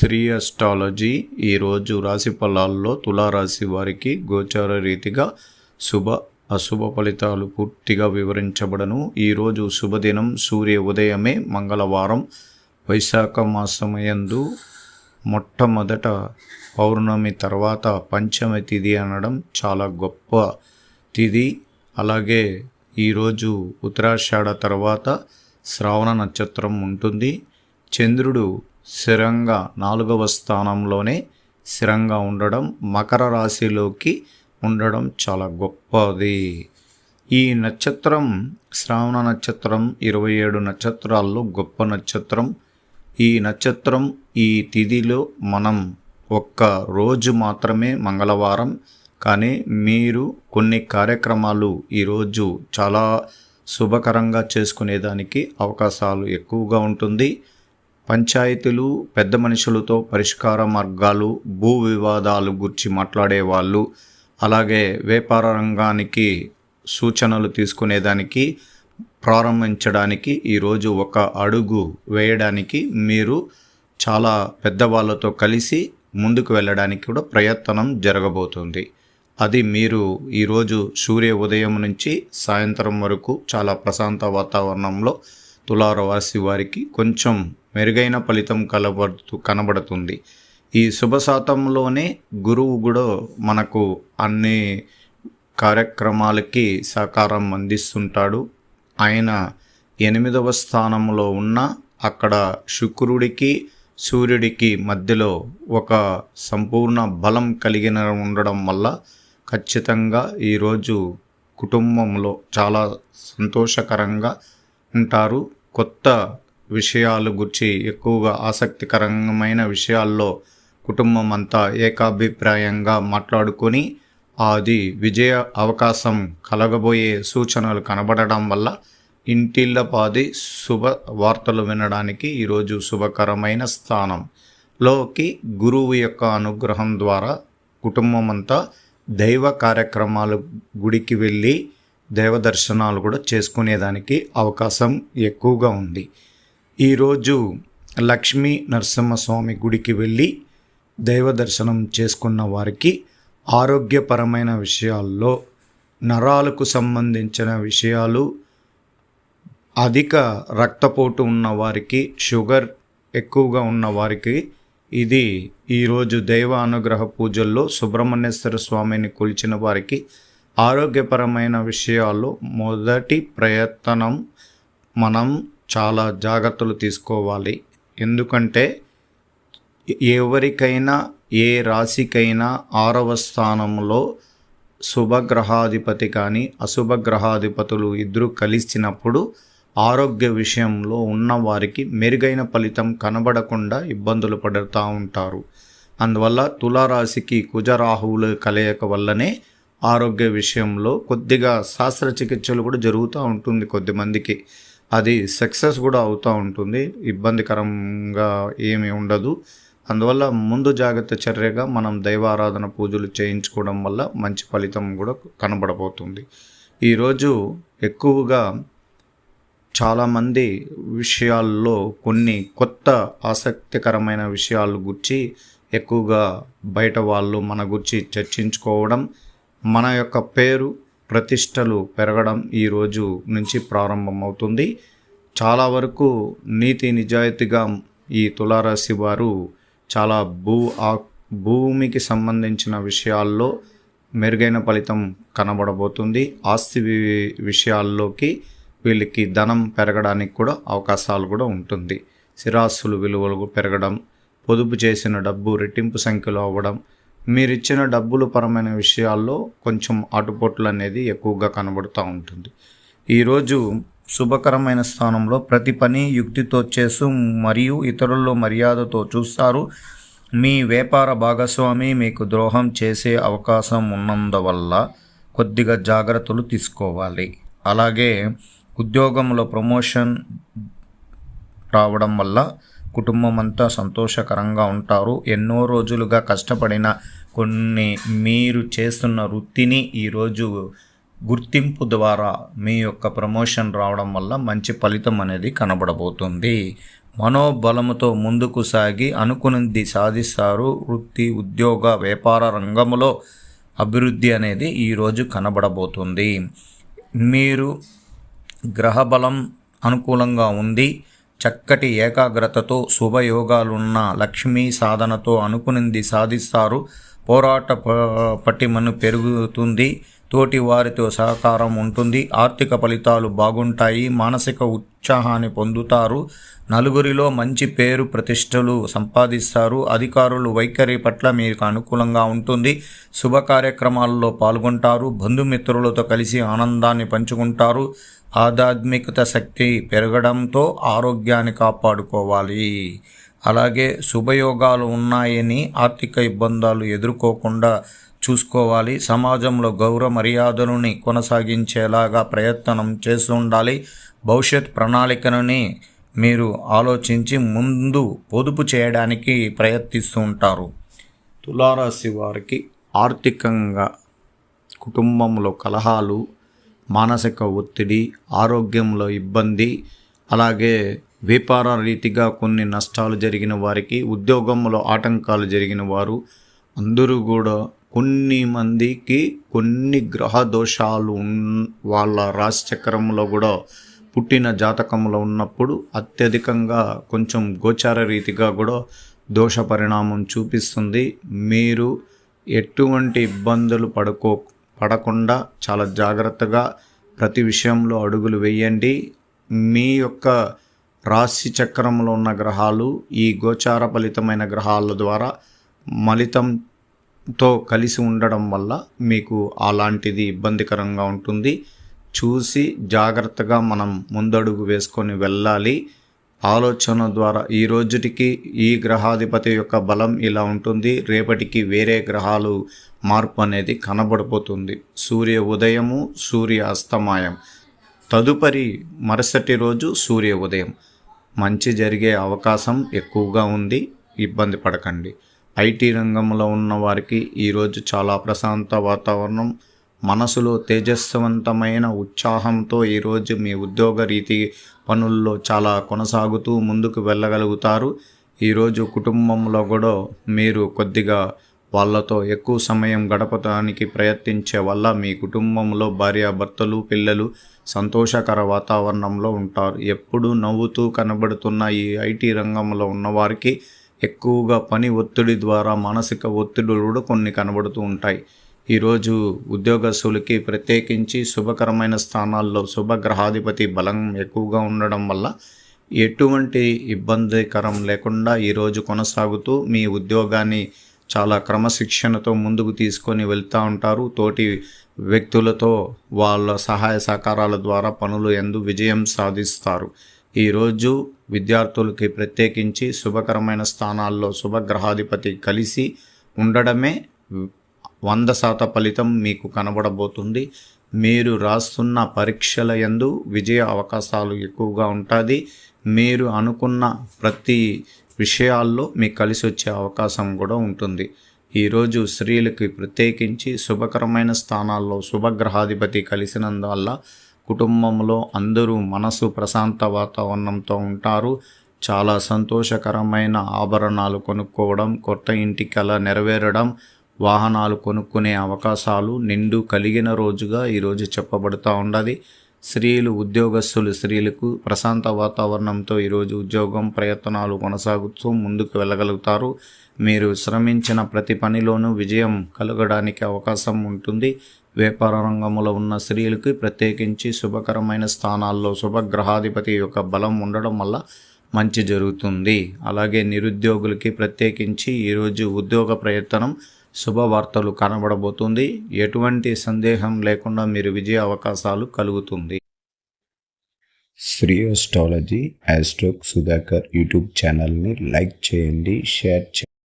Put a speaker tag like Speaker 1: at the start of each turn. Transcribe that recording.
Speaker 1: Shri astrology ఈరోజు రాశి ఫలాల్లో తులారాశి వారికి గోచార రీతిగా అశుభ ఫలితాలు పూర్తిగా వివరించబడను. ఈరోజు శుభదినం సూర్య ఉదయమే మంగళవారం వైశాఖ మాసమయందు మొట్టమొదట పౌర్ణమి తర్వాత పంచమి తిథి అనడం చాలా గొప్ప తిథి. అలాగే ఈరోజు ఉత్తరాషాఢ తర్వాత శ్రావణ నక్షత్రం ఉంటుంది. చంద్రుడు స్థిరంగా 4వ స్థానంలోనే స్థిరంగా ఉండడం, మకర రాశిలోకి ఉండడం చాలా గొప్పది. ఈ నక్షత్రం శ్రావణ నక్షత్రం 27 నక్షత్రాల్లో గొప్ప నక్షత్రం. ఈ నక్షత్రం ఈ తిథిలో మనం ఒక్క రోజు మాత్రమే మంగళవారం, కానీ మీరు కొన్ని కార్యక్రమాలు ఈరోజు చాలా శుభకరంగా చేసుకునేదానికి అవకాశాలు ఎక్కువగా ఉంటుంది. పంచాయతీలు, పెద్ద మనుషులతో పరిష్కార మార్గాలు, భూ వివాదాలు గురించి మాట్లాడేవాళ్ళు, అలాగే వ్యాపార రంగానికి సూచనలు తీసుకునేదానికి ప్రారంభించడానికి ఈరోజు ఒక అడుగు వేయడానికి మీరు చాలా పెద్దవాళ్ళతో కలిసి ముందుకు వెళ్ళడానికి కూడా ప్రయత్నం జరగబోతుంది. అది మీరు ఈరోజు సూర్య ఉదయం నుంచి సాయంత్రం వరకు చాలా ప్రశాంత వాతావరణంలో తులారాశి వారికి కొంచెం మెరుగైన ఫలితం కనబడుతుంది. ఈ శుభశాతంలోనే గురువు కూడా మనకు అన్ని కార్యక్రమాలకి సహకారం అందిస్తుంటాడు. ఆయన 8వ స్థానంలో ఉన్న అక్కడ శుక్రుడికి సూర్యుడికి మధ్యలో ఒక సంపూర్ణ బలం కలిగిన ఉండడం వల్ల ఖచ్చితంగా ఈరోజు కుటుంబంలో చాలా సంతోషకరంగా ఉంటారు. కొత్త విషయాల గురించి ఎక్కువగా ఆసక్తికరమైన విషయాల్లో కుటుంబం అంతా ఏకాభిప్రాయంగా మాట్లాడుకొని అది విజయ అవకాశం కలగబోయే సూచనలు కనబడడం వల్ల ఇంటిల్లపాది శుభ వార్తలు వినడానికి ఈరోజు శుభకరమైన స్థానంలోకి గురువు యొక్క అనుగ్రహం ద్వారా కుటుంబం అంతా దైవ కార్యక్రమాలు గుడికి వెళ్ళి దైవ దర్శనాలు కూడా చేసుకునేదానికి అవకాశం ఎక్కువగా ఉంది. ఈరోజు లక్ష్మీ నరసింహస్వామి గుడికి వెళ్ళి దైవ దర్శనం చేసుకున్న వారికి ఆరోగ్యపరమైన విషయాల్లో, నరాలకు సంబంధించిన విషయాలు, అధిక రక్తపోటు ఉన్న వారికి, షుగర్ ఎక్కువగా ఉన్న వారికి ఇది ఈరోజు దైవ అనుగ్రహ పూజల్లో సుబ్రహ్మణ్యేశ్వర స్వామిని కొలిచిన వారికి ఆరోగ్యపరమైన విషయాల్లో మొదటి ప్రయత్నం మనం చాలా జాగ్రత్తలు తీసుకోవాలి. ఎందుకంటే ఎవరికైనా ఏ రాశికైనా 6వ స్థానంలో శుభగ్రహాధిపతి కానీ అశుభగ్రహాధిపతులు ఇద్దరు కలిసినప్పుడు ఆరోగ్య విషయంలో ఉన్నవారికి మెరుగైన ఫలితం కనబడకుండా ఇబ్బందులు పడుతూ ఉంటారు. అందువల్ల తులారాశికి కుజరాహువుల కలయిక వల్లనే ఆరోగ్య విషయంలో కొద్దిగా శస్త్రచికిత్సలు కూడా జరుగుతూ ఉంటుంది. కొద్దిమందికి అది సక్సెస్ కూడా అవుతూ ఉంటుంది, ఇబ్బందికరంగా ఏమీ ఉండదు. అందువల్ల ముందు జాగ్రత్త చర్యగా మనం దైవారాధన పూజలు చేయించుకోవడం వల్ల మంచి ఫలితం కూడా కనబడబోతుంది. ఈరోజు ఎక్కువగా చాలామంది విషయాల్లో కొన్ని కొత్త ఆసక్తికరమైన విషయాల గురించి ఎక్కువగా బయట వాళ్ళు మన గురించి చర్చించుకోవడం, మన యొక్క పేరు ప్రతిష్టలు పెరగడం ఈరోజు నుంచి ప్రారంభమవుతుంది. చాలా వరకు నీతి నిజాయితీగా ఈ తులారాశి వారు చాలా భూమికి సంబంధించిన విషయాల్లో మెరుగైన ఫలితం కనబడబోతుంది. ఆస్తి విషయాల్లోకి వీళ్ళకి ధనం పెరగడానికి కూడా అవకాశాలు కూడా ఉంటుంది. స్థిరాస్తులు విలువలు పెరగడం, పొదుపు చేసిన డబ్బు రెట్టింపు సంఖ్యలో అవ్వడం, మీరు ఇచ్చిన డబ్బుల పరమైన విషయాల్లో కొంచెం ఆటుపోట్లు అనేది ఎక్కువగా కనబడుతూ ఉంటుంది. ఈరోజు శుభకరమైన స్థానంలో ప్రతి పని యుక్తితో చేస్తూ మరియు ఇతరుల్లో మర్యాదతో చూస్తారు. మీ వ్యాపార భాగస్వామి మీకు ద్రోహం చేసే అవకాశం ఉన్నందువల్ల కొద్దిగా జాగ్రత్తలు తీసుకోవాలి. అలాగే ఉద్యోగంలో ప్రమోషన్ రావడం వల్ల కుటుంబం అంతా సంతోషకరంగా ఉంటారు. ఎన్నో రోజులుగా కష్టపడిన మీరు చేస్తున్న వృత్తిని ఈరోజు గుర్తింపు ద్వారా మీ యొక్క ప్రమోషన్ రావడం వల్ల మంచి ఫలితం అనేది కనబడబోతుంది. మనోబలముతో ముందుకు సాగి అనుకున్నది సాధిస్తారు. వృత్తి, ఉద్యోగ, వ్యాపార రంగంలో అభివృద్ధి అనేది ఈరోజు కనబడబోతుంది. మీరు గ్రహబలం అనుకూలంగా ఉంది. చక్కటి ఏకాగ్రతతో శుభయోగాలున్న లక్ష్మీ సాధనతో అనుకున్నది సాధిస్తారు. పోరాట పటిమను పెరుగుతుంది. తోటి వారితో సహకారం ఉంటుంది. ఆర్థిక ఫలితాలు బాగుంటాయి. మానసిక ఉత్సాహాన్ని పొందుతారు. నలుగురిలో మంచి పేరు ప్రతిష్టలు సంపాదిస్తారు. అధికారులు వైఖరి పట్ల మీకు అనుకూలంగా ఉంటుంది. శుభ కార్యక్రమాల్లో పాల్గొంటారు. బంధుమిత్రులతో కలిసి ఆనందాన్ని పంచుకుంటారు. ఆధ్యాత్మికత శక్తి పెరగడంతో ఆరోగ్యాన్ని కాపాడుకోవాలి. అలాగే శుభయోగాలు ఉన్నాయని ఆర్థిక ఇబ్బందులు ఎదుర్కోకుండా చూసుకోవాలి. సమాజంలో గౌరవ మర్యాదలని కొనసాగించేలాగా ప్రయత్నం చేస్తూ ఉండాలి. భవిష్యత్ ప్రణాళికని మీరు ఆలోచించి ముందు పొదుపు చేయడానికి ప్రయత్నిస్తూ ఉంటారు. తులారాశి వారికి ఆర్థికంగా కుటుంబంలో కలహాలు, మానసిక ఒత్తిడి, ఆరోగ్యంలో ఇబ్బంది, అలాగే వ్యాపార రీతిగా కొన్ని నష్టాలు జరిగిన వారికి, ఉద్యోగంలో ఆటంకాలు జరిగిన వారు అందరూ కూడా కొన్ని మందికి కొన్ని గ్రహ దోషాలు వాళ్ళ రాశి చక్రంలో కూడా పుట్టిన జాతకంలో ఉన్నప్పుడు అత్యధికంగా కొంచెం గోచార రీతిగా కూడా దోష పరిణామం చూపిస్తుంది. మీరు ఎటువంటి ఇబ్బందులు పడకుండా చాలా జాగ్రత్తగా ప్రతి విషయంలో అడుగులు వేయండి. మీ యొక్క రాశి చక్రంలో ఉన్న గ్రహాలు ఈ గోచార ఫలితమైన గ్రహాల ద్వారా మలితంతో కలిసి ఉండడం వల్ల మీకు అలాంటిది ఇబ్బందికరంగా ఉంటుంది. చూసి జాగ్రత్తగా మనం ముందడుగు వేసుకొని వెళ్ళాలి. ఆలోచన ద్వారా ఈ రోజుటికి ఈ గ్రహాధిపతి యొక్క బలం ఇలా ఉంటుంది. రేపటికి వేరే గ్రహాలు మార్పు అనేది కనబడిపోతుంది. సూర్య ఉదయము, సూర్య అస్తమాయం, తదుపరి మరుసటి రోజు సూర్య ఉదయం. మంచి జరిగే అవకాశం ఎక్కువగా ఉంది. ఇబ్బంది పడకండి. ఐటీ రంగంలో ఉన్న వారికి ఈరోజు చాలా ప్రశాంత వాతావరణం, మనసులో తేజస్వంతమైన ఉత్సాహంతో ఈరోజు మీ ఉద్యోగ రీతి పనుల్లో చాలా కొనసాగుతూ ముందుకు వెళ్ళగలుగుతారు. ఈరోజు కుటుంబంలో కూడా మీరు కొద్దిగా వాళ్ళతో ఎక్కువ సమయం గడపడానికి ప్రయత్నించే వల్ల మీ కుటుంబంలో భార్యాభర్తలు, పిల్లలు సంతోషకర వాతావరణంలో ఉంటారు. ఎప్పుడూ నవ్వుతూ కనబడుతున్న ఈ ఐటీ రంగంలో ఉన్నవారికి ఎక్కువగా పని ఒత్తిడి ద్వారా మానసిక ఒత్తిడులు కూడా కొన్ని కనబడుతూ ఉంటాయి. ఈరోజు ఉద్యోగస్తులకి ప్రత్యేకించి శుభకరమైన స్థానాల్లో శుభగ్రహాధిపతి బలం ఎక్కువగా ఉండడం వల్ల ఎటువంటి ఇబ్బందికరం లేకుండా ఈరోజు కొనసాగుతూ మీ ఉద్యోగాన్ని చాలా క్రమశిక్షణతో ముందుకు తీసుకొని వెళ్తూ ఉంటారు. తోటి వ్యక్తులతో వాళ్ళ సహాయ సహకారాల ద్వారా పనులు యందు విజయం సాధిస్తారు. ఈరోజు విద్యార్థులకి ప్రత్యేకించి శుభకరమైన స్థానాల్లో శుభగ్రహాధిపతి కలిసి ఉండడమే 100% ఫలితం మీకు కనబడబోతుంది. మీరు రాస్తున్న పరీక్షల యందు విజయ అవకాశాలు ఎక్కువగా ఉంటుంది. మీరు అనుకున్న ప్రతి విషయాల్లో మీకు కలిసి వచ్చే అవకాశం కూడా ఉంటుంది. ఈరోజు స్త్రీలకి ప్రత్యేకించి శుభకరమైన స్థానాల్లో శుభగ్రహాధిపతి కలిసినందువల్ల కుటుంబంలో అందరూ మనసు ప్రశాంత వాతావరణంతో ఉంటారు. చాలా సంతోషకరమైన ఆభరణాలు కొనుక్కోవడం, కొత్త ఇంటి కల నెరవేరడం, వాహనాలు కొనుక్కునే అవకాశాలు నిండు కలిగిన రోజుగా ఈరోజు చెప్పబడుతూ ఉన్నది. స్త్రీలకు ప్రశాంత వాతావరణంతో ఈరోజు ఉద్యోగం ప్రయత్నాలు కొనసాగుతూ ముందుకు వెళ్ళగలుగుతారు. మీరు శ్రమించిన ప్రతి పనిలోనూ విజయం కలగడానికి అవకాశం ఉంటుంది. వ్యాపార రంగంలో ఉన్న స్త్రీలకు ప్రత్యేకించి శుభకరమైన స్థానాల్లో శుభగ్రహాధిపతి యొక్క బలం ఉండడం వల్ల మంచి జరుగుతుంది. అలాగే నిరుద్యోగులకి ప్రత్యేకించి ఈరోజు ఉద్యోగ ప్రయత్నం శుభవార్తలు కనబడబోతుంది. ఎటువంటి సందేహం లేకుండా మీరు విజయ అవకాశాలు కలుగుతుంది.
Speaker 2: శ్రీ ఆస్ట్రాలజీ ఆస్ట్రోక్ సుధాకర్ యూట్యూబ్ ఛానల్ని లైక్ చేయండి, షేర్ చేయండి.